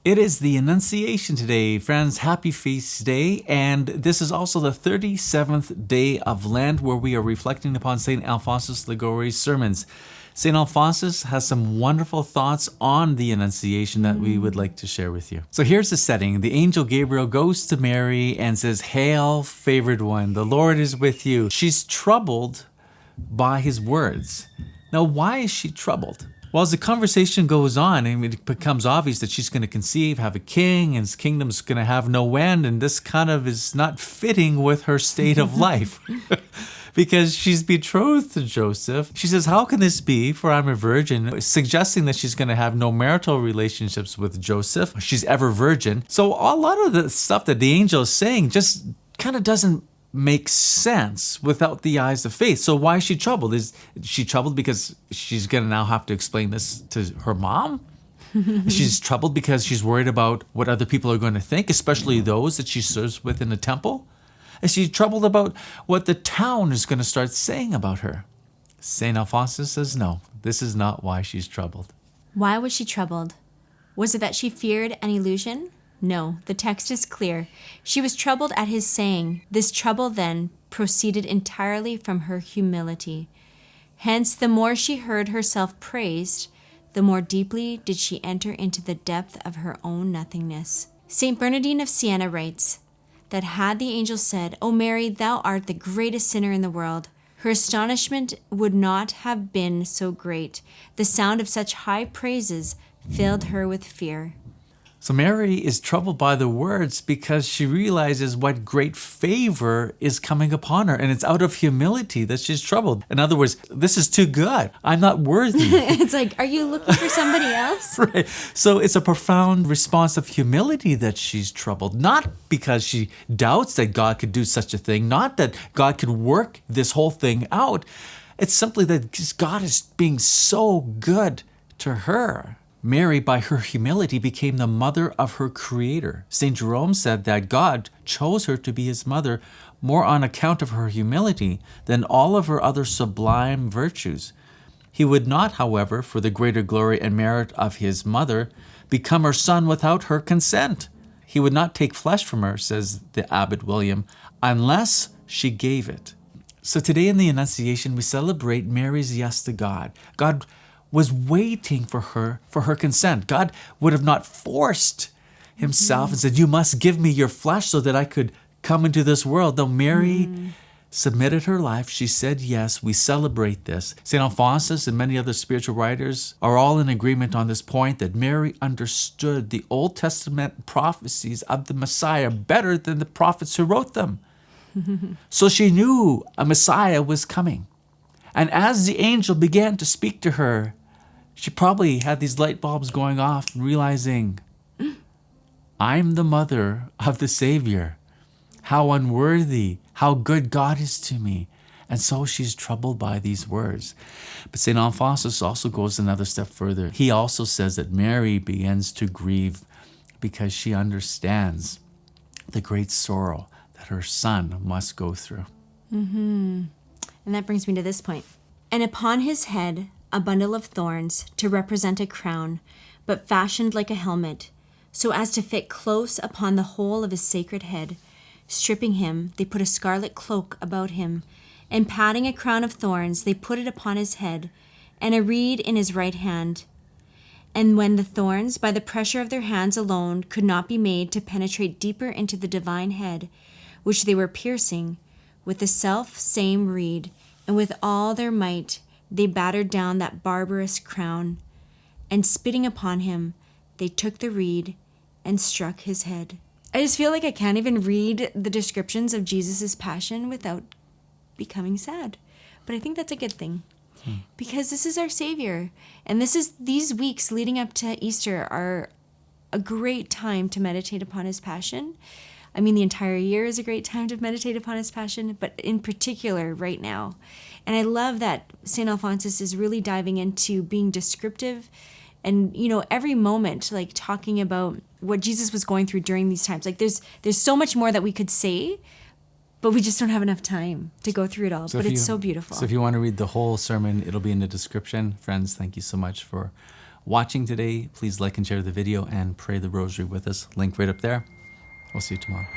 It is the Annunciation today, friends. Happy feast day. And this is also the 37th day of Lent, where we are reflecting upon St Alphonsus Liguori's sermons. St Alphonsus has some wonderful thoughts on the Annunciation that we would like to share with you. So here's the setting. The angel Gabriel goes to Mary and says, "Hail, favored one, the Lord is with you." She's troubled by his words. Now, why is she troubled? Well, as the conversation goes on, it becomes obvious that she's going to conceive, have a king, and his kingdom's going to have no end, and this kind of is not fitting with her state of life. Because she's betrothed to Joseph. She says, "How can this be? For I'm a virgin," suggesting that she's going to have no marital relationships with Joseph. She's ever virgin. So a lot of the stuff that the angel is saying just kind of doesn't make sense without the eyes of faith. So why is she troubled? Is she troubled because she's going to now have to explain this to her mom? She's troubled because she's worried about what other people are going to think, especially those that she serves with in the temple. Is she troubled about what the town is going to start saying about her? St. Alphonsus says no, this is not why she's troubled. Why was she troubled? Was it that she feared an illusion? No, the text is clear. She was troubled at his saying. This trouble then proceeded entirely from her humility. Hence, the more she heard herself praised, the more deeply did she enter into the depth of her own nothingness. St. Bernardine of Siena writes that had the angel said, "O Mary, thou art the greatest sinner in the world," her astonishment would not have been so great. The sound of such high praises filled her with fear. So Mary is troubled by the words because she realizes what great favor is coming upon her. And it's out of humility that she's troubled. In other words, this is too good. I'm not worthy. It's like, are you looking for somebody else? Right. So it's a profound response of humility that she's troubled. Not because she doubts that God could do such a thing. Not that God could work this whole thing out. It's simply that God is being so good to her. Mary, by her humility, became the mother of her Creator. St. Jerome said that God chose her to be his mother more on account of her humility than all of her other sublime virtues. He would not, however, for the greater glory and merit of his mother, become her son without her consent. He would not take flesh from her, says the Abbot William, unless she gave it. So today in the Annunciation, we celebrate Mary's yes to God. God was waiting for her consent. God would have not forced himself and said, "You must give me your flesh so that I could come into this world." Though Mary submitted her life, she said yes. We celebrate this. St. Alphonsus and many other spiritual writers are all in agreement on this point, that Mary understood the Old Testament prophecies of the Messiah better than the prophets who wrote them. So she knew a Messiah was coming. And as the angel began to speak to her, she probably had these light bulbs going off and realizing, I'm the mother of the Savior. How unworthy, how good God is to me. And so she's troubled by these words. But St. Alphonsus also goes another step further. He also says that Mary begins to grieve because she understands the great sorrow that her son must go through. And that brings me to this point. And upon his head a bundle of thorns to represent a crown, but fashioned like a helmet, so as to fit close upon the whole of his sacred head. Stripping him, they put a scarlet cloak about him, and patting a crown of thorns, they put it upon his head, and a reed in his right hand. And when the thorns, by the pressure of their hands alone, could not be made to penetrate deeper into the divine head, which they were piercing, with the self same reed, and with all their might, they battered down that barbarous crown, and spitting upon him, they took the reed and struck his head. I just feel like I can't even read the descriptions of Jesus' passion without becoming sad. But I think that's a good thing, because this is our Savior. And these weeks leading up to Easter are a great time to meditate upon his passion. I mean, the entire year is a great time to meditate upon his passion, but in particular right now. And I love that St. Alphonsus is really diving into being descriptive and, every moment, like talking about what Jesus was going through during these times. Like there's so much more that we could say, but we just don't have enough time to go through it all. But it's so beautiful. So if you want to read the whole sermon, it'll be in the description. Friends, thank you so much for watching today. Please like and share the video and pray the rosary with us. Link right up there. We'll see you tomorrow.